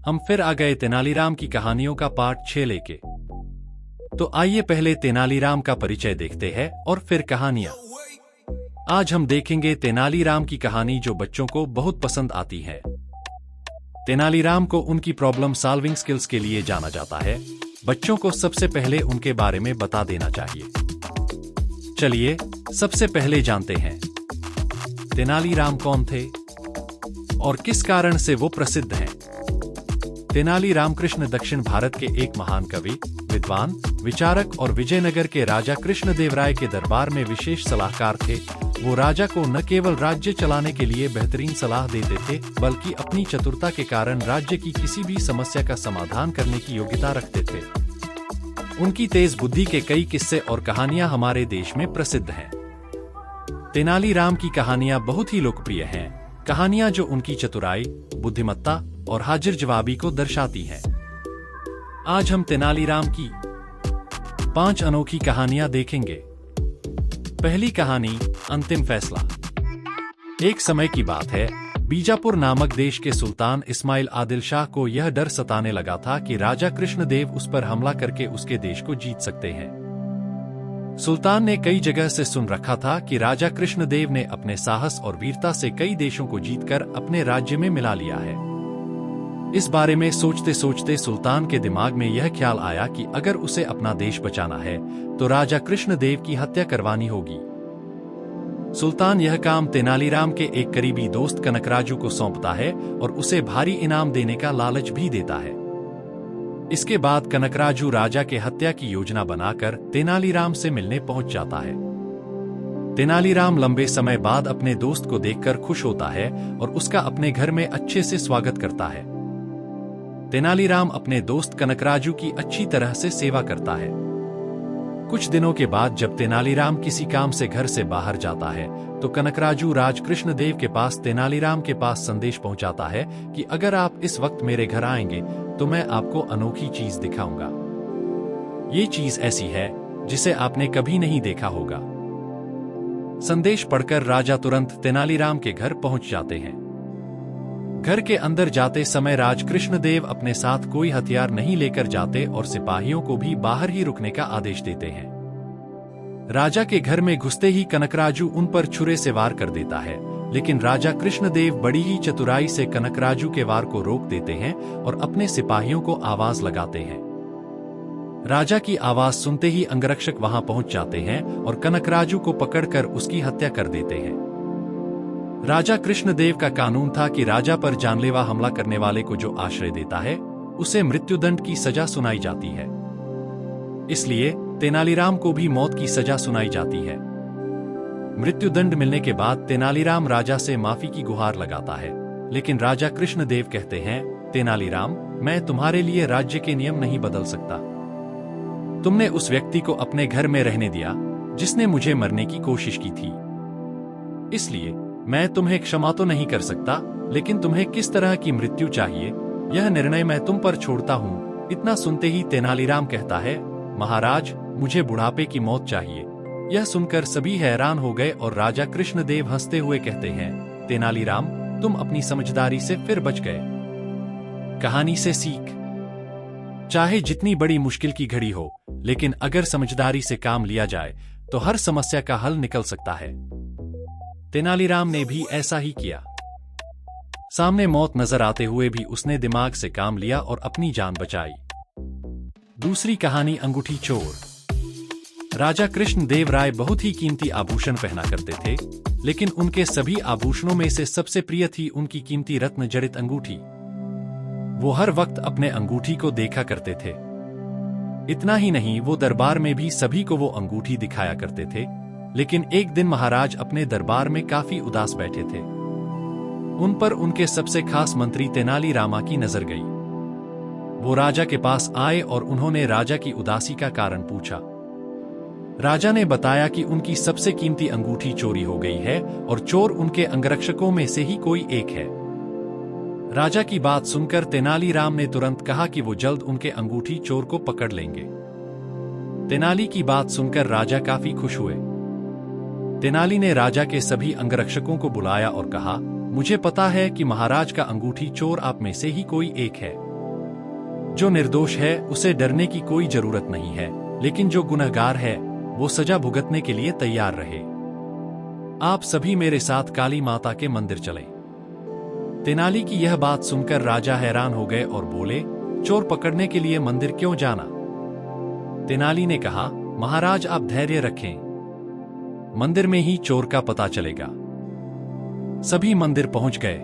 हम फिर आ गए तेनालीराम की कहानियों का पार्ट 6 लेके। तो आइए पहले तेनालीराम का परिचय देखते हैं और फिर कहानियां। आज हम देखेंगे तेनालीराम की कहानी जो बच्चों को बहुत पसंद आती है। तेनालीराम को उनकी प्रॉब्लम सॉल्विंग स्किल्स के लिए जाना जाता है। बच्चों को सबसे पहले उनके बारे में बता देना चाहिए। चलिए सबसे पहले जानते हैं तेनालीराम कौन थे और किस कारण से वो प्रसिद्ध हैं। तेनाली रामकृष्ण दक्षिण भारत के एक महान कवि, विद्वान, विचारक और विजयनगर के राजा कृष्णदेवराय के दरबार में विशेष सलाहकार थे। वो राजा को न केवल राज्य चलाने के लिए बेहतरीन सलाह देते थे, बल्कि अपनी चतुरता के कारण राज्य की किसी भी समस्या का समाधान करने की योग्यता रखते थे। उनकी तेज बुद्धि के कई किस्से और कहानियां हमारे देश में प्रसिद्ध हैं। तेनालीराम की कहानियां बहुत ही लोकप्रिय हैं। कहानियां जो उनकी चतुराई, बुद्धिमत्ता और हाजिर जवाबी को दर्शाती हैं। आज हम तेनालीराम की 5 अनोखी कहानियां देखेंगे। पहली कहानी, अंतिम फैसला। एक समय की बात है, बीजापुर नामक देश के सुल्तान इस्माइल आदिल शाह को यह डर सताने लगा था कि राजा कृष्णदेव उस पर हमला करके उसके देश को जीत सकते हैं। सुल्तान ने कई जगह से सुन रखा था कि राजा कृष्णदेव ने अपने साहस और वीरता से कई देशों को जीतकर अपने राज्य में मिला लिया है। इस बारे में सोचते सोचते सुल्तान के दिमाग में यह ख्याल आया कि अगर उसे अपना देश बचाना है तो राजा कृष्णदेव की हत्या करवानी होगी। सुल्तान यह काम तेनालीराम के एक करीबी दोस्त कनकराजू को सौंपता है और उसे भारी इनाम देने का लालच भी देता है। इसके बाद कनकराजू राजा के हत्या की योजना बनाकर तेनालीराम से मिलने पहुंच जाता है। तेनालीराम लंबे समय बाद अपने दोस्त को देखकर खुश होता है और उसका अपने घर में अच्छे से स्वागत करता है। तेनालीराम अपने दोस्त कनकराजू की अच्छी तरह से सेवा करता है। कुछ दिनों के बाद जब तेनालीराम किसी काम से घर से बाहर जाता है तो कनकराजू राज कृष्णदेव के पास तेनालीराम के पास संदेश पहुंचाता है कि अगर आप इस वक्त मेरे घर आएंगे तो मैं आपको अनोखी चीज दिखाऊंगा। ये चीज ऐसी है जिसे आपने कभी नहीं देखा होगा। संदेश पढ़कर राजा तुरंत तेनालीराम के घर पहुंच जाते हैं। घर के अंदर जाते समय राज कृष्णदेव अपने साथ कोई हथियार नहीं लेकर जाते और सिपाहियों को भी बाहर ही रुकने का आदेश देते हैं। राजा के घर में घुसते ही कनकराजू उन पर छुरे से वार कर देता है, लेकिन राजा कृष्णदेव बड़ी ही चतुराई से कनकराजू के वार को रोक देते हैं और अपने सिपाहियों को आवाज लगाते हैं। राजा की आवाज सुनते ही अंगरक्षक वहां पहुंच जाते हैं और कनकराजू को पकड़कर उसकी हत्या कर देते हैं। राजा कृष्णदेव का कानून था कि राजा पर जानलेवा हमला करने वाले को जो आश्रय देता है उसे मृत्युदंड की सजा सुनाई जाती है। इसलिए तेनालीराम को भी मौत की सजा सुनाई जाती है। मृत्युदंड मिलने के बाद तेनालीराम राजा से माफी की गुहार लगाता है, लेकिन राजा कृष्णदेव कहते हैं, तेनालीराम, मैं तुम्हारे लिए राज्य के नियम नहीं बदल सकता। तुमने उस व्यक्ति को अपने घर में रहने दिया जिसने मुझे मरने की कोशिश की थी। इसलिए मैं तुम्हें क्षमा तो नहीं कर सकता, लेकिन तुम्हें किस तरह की मृत्यु चाहिए यह निर्णय मैं तुम पर छोड़ता हूँ। इतना सुनते ही तेनालीराम कहता है, महाराज, मुझे बुढ़ापे की मौत चाहिए। यह सुनकर सभी हैरान हो गए और राजा कृष्णदेव हंसते हुए कहते हैं, तेनालीराम, तुम अपनी समझदारी से फिर बच गए। कहानी से सीख, चाहे जितनी बड़ी मुश्किल की घड़ी हो, लेकिन अगर समझदारी से काम लिया जाए तो हर समस्या का हल निकल सकता है। तेनालीराम ने भी ऐसा ही किया। सामने मौत नजर आते हुए भी उसने दिमाग से काम लिया और अपनी जान बचाई। दूसरी कहानी, अंगूठी चोर। राजा कृष्णदेव राय बहुत ही कीमती आभूषण पहना करते थे, लेकिन उनके सभी आभूषणों में से सबसे प्रिय थी उनकी कीमती रत्न जड़ित अंगूठी। वो हर वक्त अपने अंगूठी को देखा करते थे। इतना ही नहीं, वो दरबार में भी सभी को वो अंगूठी दिखाया करते थे। लेकिन एक दिन महाराज अपने दरबार में काफी उदास बैठे थे। उन पर उनके सबसे खास मंत्री तेनालीरामा की नजर गई। वो राजा के पास आए और उन्होंने राजा की उदासी का कारण पूछा। राजा ने बताया कि उनकी सबसे कीमती अंगूठी चोरी हो गई है और चोर उनके अंगरक्षकों में से ही कोई एक है। राजा की बात सुनकर तेनालीराम ने तुरंत कहा कि वो जल्द उनके अंगूठी चोर को पकड़ लेंगे। तेनाली की बात सुनकर राजा काफी खुश हुए। तेनाली ने राजा के सभी अंगरक्षकों को बुलाया और कहा, मुझे पता है कि महाराज का अंगूठी चोर आप में से ही कोई एक है। जो निर्दोष है उसे डरने की कोई जरूरत नहीं है, लेकिन जो गुनहगार है वो सजा भुगतने के लिए तैयार रहे। आप सभी मेरे साथ काली माता के मंदिर चलें। तेनाली की यह बात सुनकर राजा हैरान हो गए और बोले, चोर पकड़ने के लिए मंदिर क्यों जाना? तेनाली ने कहा, महाराज आप धैर्य रखें, मंदिर में ही चोर का पता चलेगा। सभी मंदिर पहुंच गए।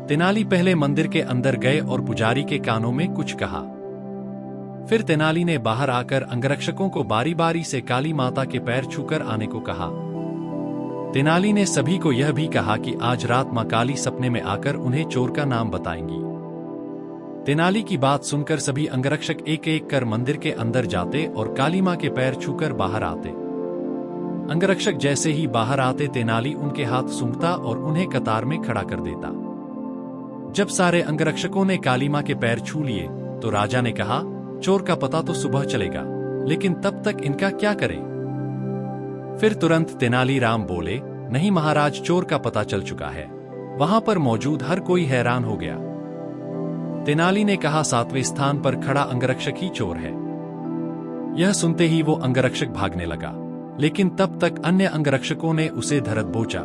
तेनाली पहले मंदिर के अंदर गए और पुजारी के कानों में कुछ कहा। फिर तेनाली ने बाहर आकर अंगरक्षकों को बारी बारी से काली माता के पैर छूकर आने को कहा। तेनाली ने सभी को यह भी कहा कि आज रात मां काली सपने में आकर उन्हें चोर का नाम बताएंगी। तेनाली की बात सुनकर सभी अंगरक्षक एक एक कर मंदिर के अंदर जाते और काली मां के पैर छूकर बाहर आते। अंगरक्षक जैसे ही बाहर आते तेनाली उनके हाथ सूंघता और उन्हें कतार में खड़ा कर देता। जब सारे अंगरक्षकों ने काली मां के पैर छू लिए तो राजा ने कहा, चोर का पता तो सुबह चलेगा, लेकिन तब तक इनका क्या करें? फिर तुरंत तेनाली राम बोले, नहीं महाराज, चोर का पता चल चुका है। वहां पर मौजूद हर कोई हैरान हो गया। तेनाली ने कहा, 7वें स्थान पर खड़ा अंगरक्षक ही चोर है। यह सुनते ही वो अंगरक्षक भागने लगा, लेकिन तब तक अन्य अंगरक्षकों ने उसे धर दबोचा।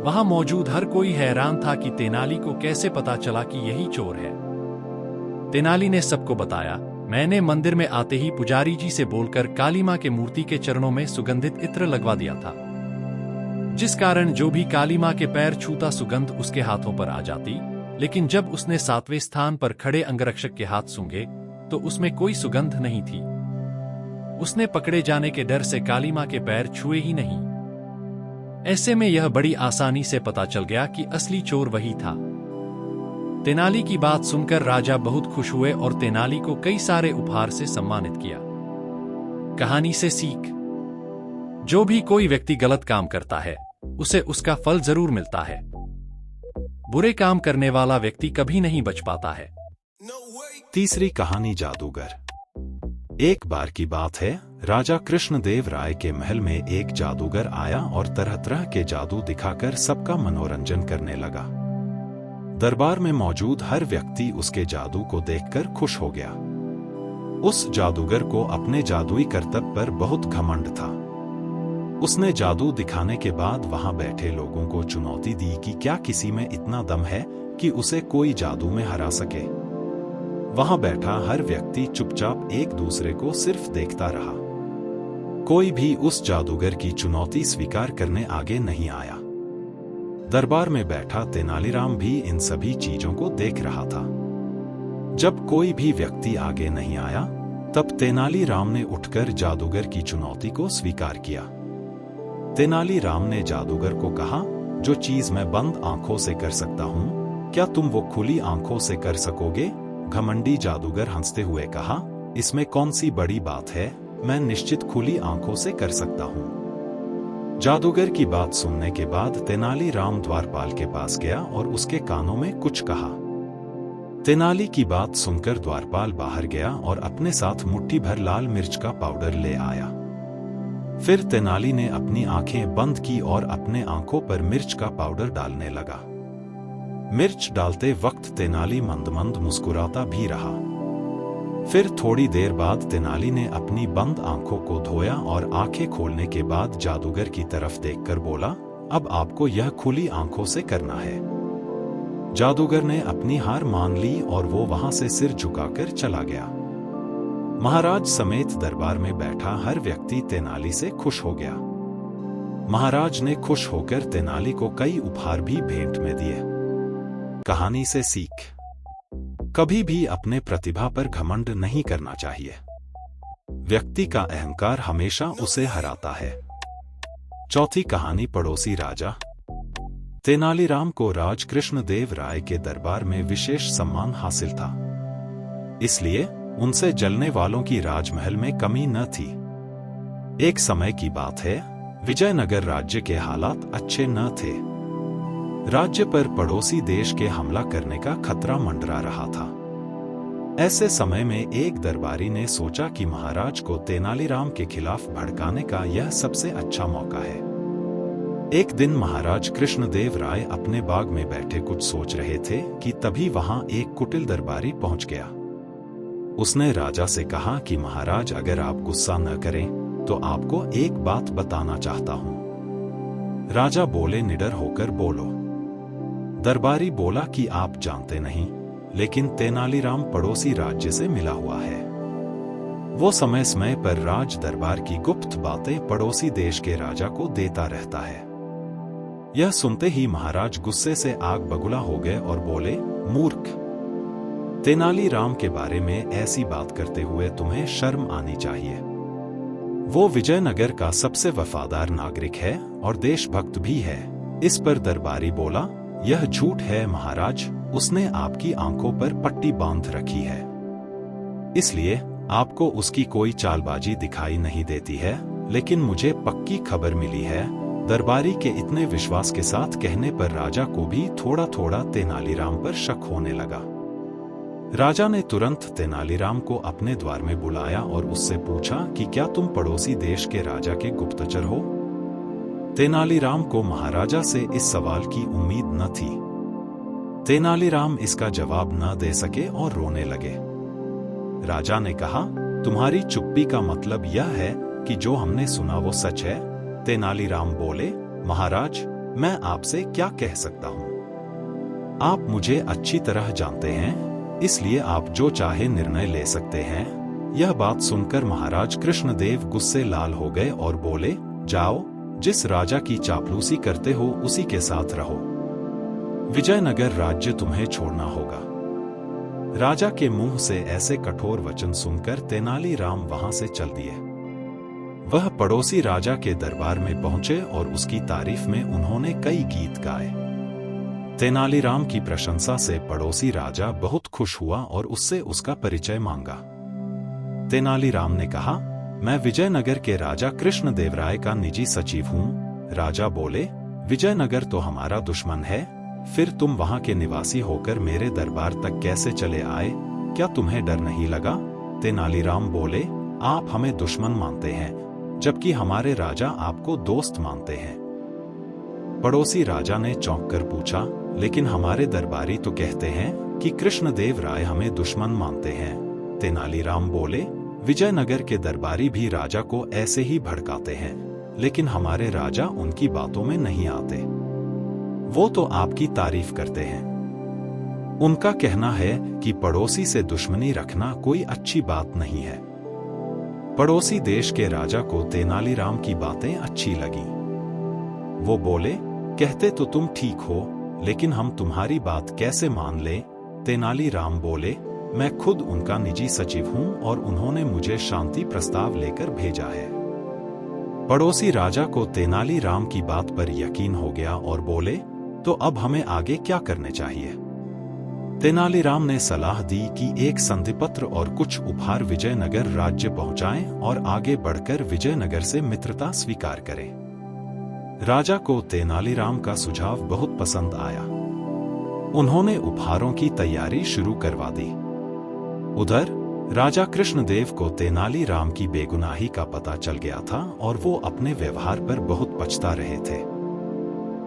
वहां मौजूद हर कोई हैरान था कि तेनाली को कैसे पता चला कि यही चोर है। तेनाली ने सबको बताया, मैंने मंदिर में आते ही पुजारी जी से बोलकर काली मां के मूर्ति के चरणों में सुगंधित इत्र लगवा दिया था, जिस कारण जो भी काली मां के पैर छूता सुगंध उसके हाथों पर आ जाती। लेकिन जब उसने 7वें स्थान पर खड़े अंगरक्षक के हाथ सूंघे तो उसमें कोई सुगंध नहीं थी। उसने पकड़े जाने के डर से काली मां के पैर छुए ही नहीं। ऐसे में यह बड़ी आसानी से पता चल गया कि असली चोर वही था। तेनाली की बात सुनकर राजा बहुत खुश हुए और तेनाली को कई सारे उपहार से सम्मानित किया। कहानी से सीख, जो भी कोई व्यक्ति गलत काम करता है उसे उसका फल जरूर मिलता है। बुरे काम करने वाला व्यक्ति कभी नहीं बच पाता है। तीसरी कहानी, जादूगर। एक बार की बात है, राजा कृष्णदेव राय के महल में एक जादूगर आया और तरह तरह के जादू दिखाकर सबका मनोरंजन करने लगा। दरबार में मौजूद हर व्यक्ति उसके जादू को देखकर खुश हो गया। उस जादूगर को अपने जादुई करतब पर बहुत घमंड था। उसने जादू दिखाने के बाद वहां बैठे लोगों को चुनौती दी कि क्या किसी में इतना दम है कि उसे कोई जादू में हरा सके। वहां बैठा हर व्यक्ति चुपचाप एक दूसरे को सिर्फ देखता रहा। कोई भी उस जादूगर की चुनौती स्वीकार करने आगे नहीं आया। दरबार में बैठा तेनालीराम भी इन सभी चीजों को देख रहा था। जब कोई भी व्यक्ति आगे नहीं आया, तब तेनालीराम ने उठकर जादूगर की चुनौती को स्वीकार किया। तेनालीराम ने जादूगर को कहा, जो चीज मैं बंद आंखों से कर सकता हूं, क्या तुम वो खुली आंखों से कर सकोगे? घमंडी जादूगर हंसते हुए कहा, इसमें कौन सी बड़ी बात है, मैं निश्चित खुली आंखों से कर सकता हूं। जादूगर की बात सुनने के बाद तेनालीराम द्वारपाल के पास गया और उसके कानों में कुछ कहा। तेनाली की बात सुनकर द्वारपाल बाहर गया और अपने साथ मुट्ठी भर लाल मिर्च का पाउडर ले आया। फिर तेनाली ने अपनी आंखें बंद की और अपने आंखों पर मिर्च का पाउडर डालने लगा। मिर्च डालते वक्त तेनाली मंद मंद मुस्कुराता भी रहा। फिर थोड़ी देर बाद तेनाली ने अपनी बंद आंखों को धोया और आंखें खोलने के बाद जादूगर की तरफ देखकर बोला, अब आपको यह खुली आंखों से करना है। जादूगर ने अपनी हार मान ली और वो वहां से सिर झुकाकर चला गया। महाराज समेत दरबार में बैठा हर व्यक्ति तेनाली से खुश हो गया। महाराज ने खुश होकर तेनाली को कई उपहार भी भेंट में दिए। कहानी से सीख, कभी भी अपने प्रतिभा पर घमंड नहीं करना चाहिए। व्यक्ति का अहंकार हमेशा उसे हराता है। चौथी कहानी, पड़ोसी राजा। तेनालीराम को राज कृष्णदेव राय के दरबार में विशेष सम्मान हासिल था, इसलिए उनसे जलने वालों की राजमहल में कमी न थी। एक समय की बात है, विजयनगर राज्य के हालात अच्छे न थे। राज्य पर पड़ोसी देश के हमला करने का खतरा मंडरा रहा था। ऐसे समय में एक दरबारी ने सोचा कि महाराज को तेनालीराम के खिलाफ भड़काने का यह सबसे अच्छा मौका है। एक दिन महाराज कृष्णदेव राय अपने बाग में बैठे कुछ सोच रहे थे कि तभी वहां एक कुटिल दरबारी पहुंच गया। उसने राजा से कहा कि महाराज, अगर आप गुस्सा न करें तो आपको एक बात बताना चाहता हूं। राजा बोले, निडर होकर बोलो। दरबारी बोला कि आप जानते नहीं, लेकिन तेनालीराम पड़ोसी राज्य से मिला हुआ है। वो समय समय पर राज दरबार की गुप्त बातें पड़ोसी देश के राजा को देता रहता है। यह सुनते ही महाराज गुस्से से आग बबूला हो गए और बोले, मूर्ख, तेनालीराम के बारे में ऐसी बात करते हुए तुम्हें शर्म आनी चाहिए। वो विजयनगर का सबसे वफादार नागरिक है और देशभक्त भी है। इस पर दरबारी बोला, यह झूठ है महाराज, उसने आपकी आंखों पर पट्टी बांध रखी है, इसलिए आपको उसकी कोई चालबाजी दिखाई नहीं देती है। लेकिन मुझे पक्की खबर मिली है। दरबारी के इतने विश्वास के साथ कहने पर राजा को भी थोड़ा थोड़ा तेनालीराम पर शक होने लगा। राजा ने तुरंत तेनालीराम को अपने द्वार में बुलाया और उससे पूछा कि क्या तुम पड़ोसी देश के राजा के गुप्तचर हो? तेनालीराम को महाराजा से इस सवाल की उम्मीद न थी। तेनालीराम इसका जवाब न दे सके और रोने लगे। राजा ने कहा, तुम्हारी चुप्पी का मतलब यह है कि जो हमने सुना वो सच है? तेनालीराम बोले, महाराज, मैं आपसे क्या कह सकता हूं? आप मुझे अच्छी तरह जानते हैं, इसलिए आप जो चाहे निर्णय ले सकते हैं। यह बात सुनकर महाराज कृष्णदेव गुस्से लाल हो गए और बोले, जाओ, जिस राजा की चापलूसी करते हो उसी के साथ रहो। विजयनगर राज्य तुम्हें छोड़ना होगा। राजा के मुंह से ऐसे कठोर वचन सुनकर तेनालीराम वहां से चल दिए। वह पड़ोसी राजा के दरबार में पहुंचे और उसकी तारीफ में उन्होंने कई गीत गाए। तेनालीराम की प्रशंसा से पड़ोसी राजा बहुत खुश हुआ और उससे उसका परिचय मांगा। तेनालीराम ने कहा, मैं विजयनगर के राजा कृष्णदेवराय का निजी सचिव हूं। राजा बोले, विजयनगर तो हमारा दुश्मन है, फिर तुम वहां के निवासी होकर मेरे दरबार तक कैसे चले आए? क्या तुम्हें डर नहीं लगा? तेनालीराम बोले, आप हमें दुश्मन मानते हैं, जबकि हमारे राजा आपको दोस्त मानते हैं। पड़ोसी राजा ने चौंक कर पूछा, लेकिन हमारे दरबारी तो कहते हैं कि कृष्णदेव राय हमें दुश्मन मानते हैं। तेनालीराम बोले, विजयनगर के दरबारी भी राजा को ऐसे ही भड़काते हैं, लेकिन हमारे राजा उनकी बातों में नहीं आते। वो तो आपकी तारीफ करते हैं। उनका कहना है कि पड़ोसी से दुश्मनी रखना कोई अच्छी बात नहीं है। पड़ोसी देश के राजा को तेनालीराम की बातें अच्छी लगी। वो बोले, कहते तो तुम ठीक हो, लेकिन हम तुम्हारी बात कैसे मान लें? तेनालीराम बोले, मैं खुद उनका निजी सचिव हूं और उन्होंने मुझे शांति प्रस्ताव लेकर भेजा है। पड़ोसी राजा को तेनालीराम की बात पर यकीन हो गया और बोले, तो अब हमें आगे क्या करने चाहिए? तेनालीराम ने सलाह दी कि एक संधिपत्र और कुछ उपहार विजयनगर राज्य पहुंचाएं और आगे बढ़कर विजयनगर से मित्रता स्वीकार करें। राजा को तेनालीराम का सुझाव बहुत पसंद आया। उन्होंने उपहारों की तैयारी शुरू करवा दी। उधर राजा कृष्णदेव को तेनालीराम की बेगुनाही का पता चल गया था और वो अपने व्यवहार पर बहुत पछता रहे थे।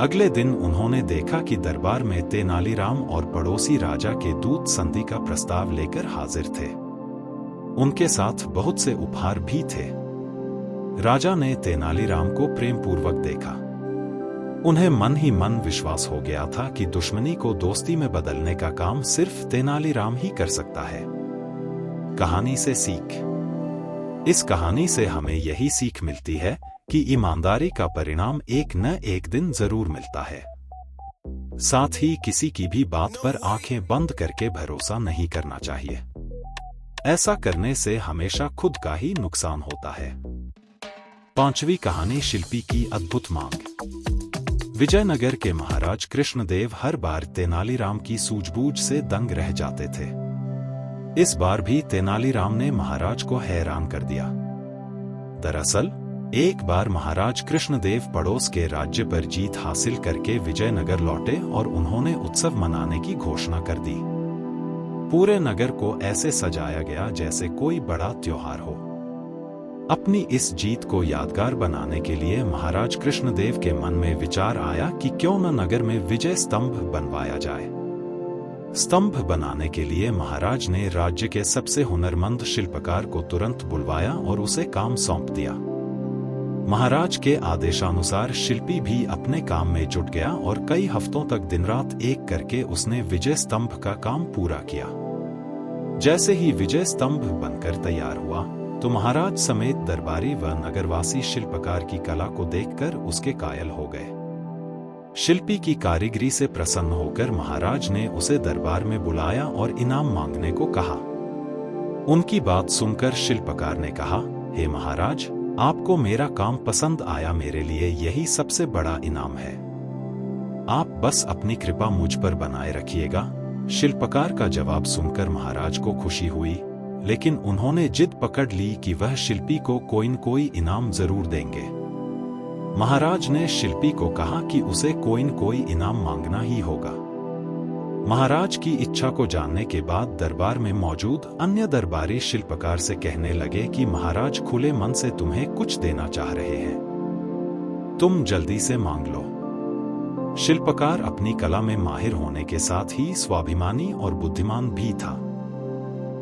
अगले दिन उन्होंने देखा कि दरबार में तेनालीराम और पड़ोसी राजा के दूत संधि का प्रस्ताव लेकर हाजिर थे। उनके साथ बहुत से उपहार भी थे। राजा ने तेनालीराम को प्रेम पूर्वक देखा। उन्हें मन ही मन विश्वास हो गया था कि दुश्मनी को दोस्ती में बदलने का काम सिर्फ तेनालीराम ही कर सकता है। कहानी से सीख। इस कहानी से हमें यही सीख मिलती है कि ईमानदारी का परिणाम एक न एक दिन जरूर मिलता है। साथ ही किसी की भी बात पर आंखें बंद करके भरोसा नहीं करना चाहिए। ऐसा करने से हमेशा खुद का ही नुकसान होता है। पांचवी कहानी, शिल्पी की अद्भुत मांग। विजयनगर के महाराज कृष्णदेव हर बार तेनालीराम की सूझबूझ से दंग रह जाते थे। इस बार भी तेनालीराम ने महाराज को हैरान कर दिया। दरअसल एक बार महाराज कृष्णदेव पड़ोस के राज्य पर जीत हासिल करके विजयनगर लौटे और उन्होंने उत्सव मनाने की घोषणा कर दी। पूरे नगर को ऐसे सजाया गया जैसे कोई बड़ा त्योहार हो। अपनी इस जीत को यादगार बनाने के लिए महाराज कृष्णदेव के मन में विचार आया कि क्यों न नगर में विजय स्तंभ बनवाया जाए। स्तंभ बनाने के लिए महाराज ने राज्य के सबसे हुनरमंद शिल्पकार को तुरंत बुलवाया और उसे काम सौंप दिया। महाराज के आदेशानुसार शिल्पी भी अपने काम में जुट गया और कई हफ्तों तक दिन रात एक करके उसने विजय स्तंभ का काम पूरा किया। जैसे ही विजय स्तंभ बनकर तैयार हुआ तो महाराज समेत दरबारी व नगरवासी शिल्पकार की कला को देखकर उसके कायल हो गए। शिल्पी की कारीगरी से प्रसन्न होकर महाराज ने उसे दरबार में बुलाया और इनाम मांगने को कहा। उनकी बात सुनकर शिल्पकार ने कहा, हे महाराज, आपको मेरा काम पसंद आया, मेरे लिए यही सबसे बड़ा इनाम है। आप बस अपनी कृपा मुझ पर बनाए रखिएगा। शिल्पकार का जवाब सुनकर महाराज को खुशी हुई, लेकिन उन्होंने जिद पकड़ ली कि वह शिल्पी को कोई न कोई इनाम जरूर देंगे। महाराज ने शिल्पी को कहा कि उसे कोई न कोई इनाम मांगना ही होगा। महाराज की इच्छा को जानने के बाद दरबार में मौजूद अन्य दरबारी शिल्पकार से कहने लगे कि महाराज खुले मन से तुम्हें कुछ देना चाह रहे हैं, तुम जल्दी से मांग लो। शिल्पकार अपनी कला में माहिर होने के साथ ही स्वाभिमानी और बुद्धिमान भी था।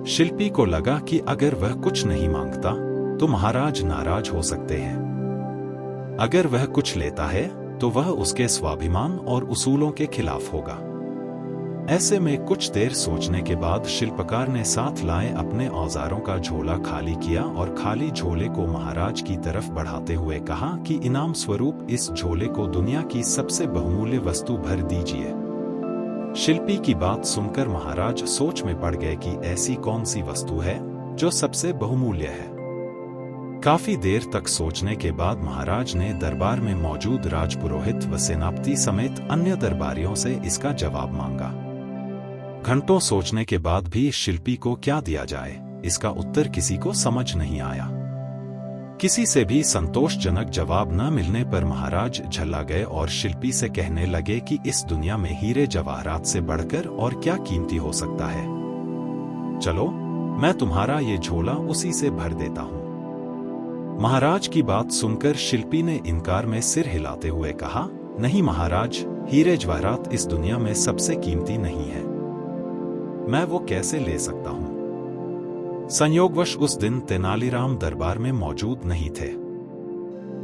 शिल्पी को लगा कि अगर वह कुछ नहीं मांगता तो महाराज नाराज हो सकते हैं। अगर वह कुछ लेता है तो वह उसके स्वाभिमान और उसूलों के खिलाफ होगा। ऐसे में कुछ देर सोचने के बाद शिल्पकार ने साथ लाए अपने औजारों का झोला खाली किया और खाली झोले को महाराज की तरफ बढ़ाते हुए कहा कि इनाम स्वरूप इस झोले को दुनिया की सबसे बहुमूल्य वस्तु भर दीजिए। शिल्पी की बात सुनकर महाराज सोच में पड़ गए कि ऐसी कौन सी वस्तु है जो सबसे बहुमूल्य है। काफी देर तक सोचने के बाद महाराज ने दरबार में मौजूद राजपुरोहित व सेनापति समेत अन्य दरबारियों से इसका जवाब मांगा। घंटों सोचने के बाद भी शिल्पी को क्या दिया जाए, इसका उत्तर किसी को समझ नहीं आया। किसी से भी संतोषजनक जवाब न मिलने पर महाराज झल्ला गए और शिल्पी से कहने लगे कि इस दुनिया में हीरे जवाहरात से बढ़कर और क्या कीमती हो सकता है। चलो, मैं तुम्हारा ये झोला उसी से भर देता हूँ। महाराज की बात सुनकर शिल्पी ने इनकार में सिर हिलाते हुए कहा, नहीं महाराज, हीरे जवाहरात इस दुनिया में सबसे कीमती नहीं है, मैं वो कैसे ले सकता हूं। संयोगवश उस दिन तेनालीराम दरबार में मौजूद नहीं थे।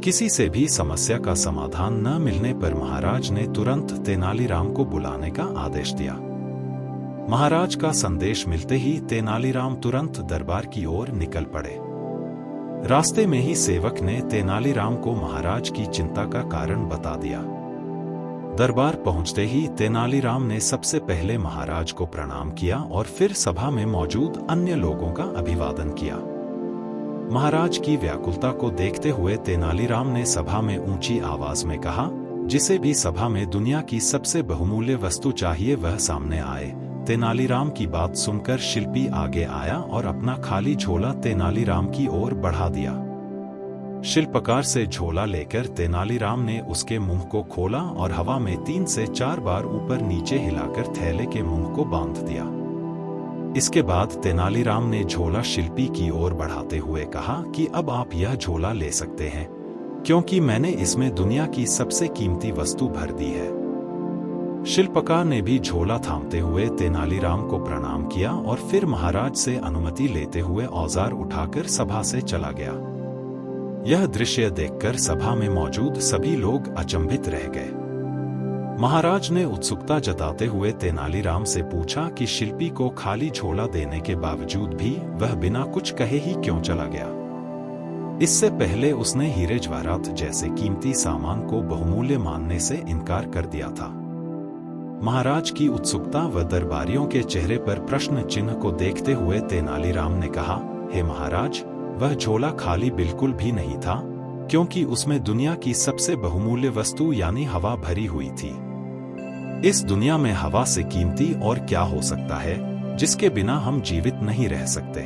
किसी से भी समस्या का समाधान न मिलने पर महाराज ने तुरंत तेनालीराम को बुलाने का आदेश दिया। महाराज का संदेश मिलते ही तेनालीराम तुरंत दरबार की ओर निकल पड़े। रास्ते में ही सेवक ने तेनालीराम को महाराज की चिंता का कारण बता दिया। दरबार पहुंचते ही तेनालीराम ने सबसे पहले महाराज को प्रणाम किया और फिर सभा में मौजूद अन्य लोगों का अभिवादन किया। महाराज की व्याकुलता को देखते हुए तेनालीराम ने सभा में ऊंची आवाज में कहा, जिसे भी सभा में दुनिया की सबसे बहुमूल्य वस्तु चाहिए वह सामने आए। तेनालीराम की बात सुनकर शिल्पी आगे आया और अपना खाली झोला तेनालीराम की ओर बढ़ा दिया। शिल्पकार से झोला लेकर तेनालीराम ने उसके मुंह को खोला और हवा में 3 से 4 बार ऊपर नीचे हिलाकर थैले के मुंह को बांध दिया। इसके बाद तेनालीराम ने झोला शिल्पी की ओर बढ़ाते हुए कहा कि अब आप यह झोला ले सकते हैं, क्योंकि मैंने इसमें दुनिया की सबसे कीमती वस्तु भर दी है। शिल्पकार ने भी झोला थामते हुए तेनालीराम को प्रणाम किया और फिर महाराज से अनुमति लेते हुए औजार उठाकर सभा से चला गया। यह दृश्य देखकर सभा में मौजूद सभी लोग अचंभित रह गए। महाराज ने उत्सुकता जताते हुए तेनालीराम से पूछा कि शिल्पी को खाली झोला देने के बावजूद भी वह बिना कुछ कहे ही क्यों चला गया। इससे पहले उसने हीरे जवाहरात जैसे कीमती सामान को बहुमूल्य मानने से इनकार कर दिया था। महाराज की उत्सुकता व दरबारियों के चेहरे पर प्रश्न चिन्ह को देखते हुए तेनालीराम ने कहा, हे महाराज, वह झोला खाली बिल्कुल भी नहीं था, क्योंकि उसमें दुनिया की सबसे बहुमूल्य वस्तु यानी हवा भरी हुई थी। इस दुनिया में हवा से कीमती और क्या हो सकता है, जिसके बिना हम जीवित नहीं रह सकते।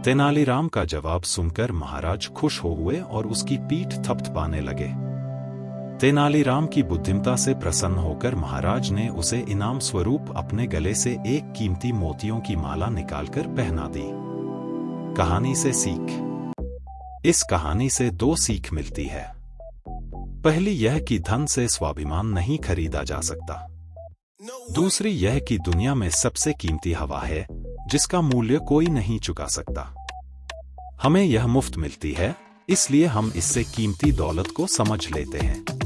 तेनालीराम का जवाब सुनकर महाराज खुश हो हुए और उसकी पीठ थपथपाने लगे। तेनालीराम की बुद्धिमता से प्रसन्न होकर महाराज ने उसे इनाम स्वरूप अपने गले से एक कीमती मोतियों की माला निकालकर पहना दी। कहानी से सीख। इस कहानी से दो सीख मिलती है। पहली यह कि धन से स्वाभिमान नहीं खरीदा जा सकता। दूसरी यह कि दुनिया में सबसे कीमती हवा है जिसका मूल्य कोई नहीं चुका सकता। हमें यह मुफ्त मिलती है, इसलिए हम इससे कीमती दौलत को समझ लेते हैं।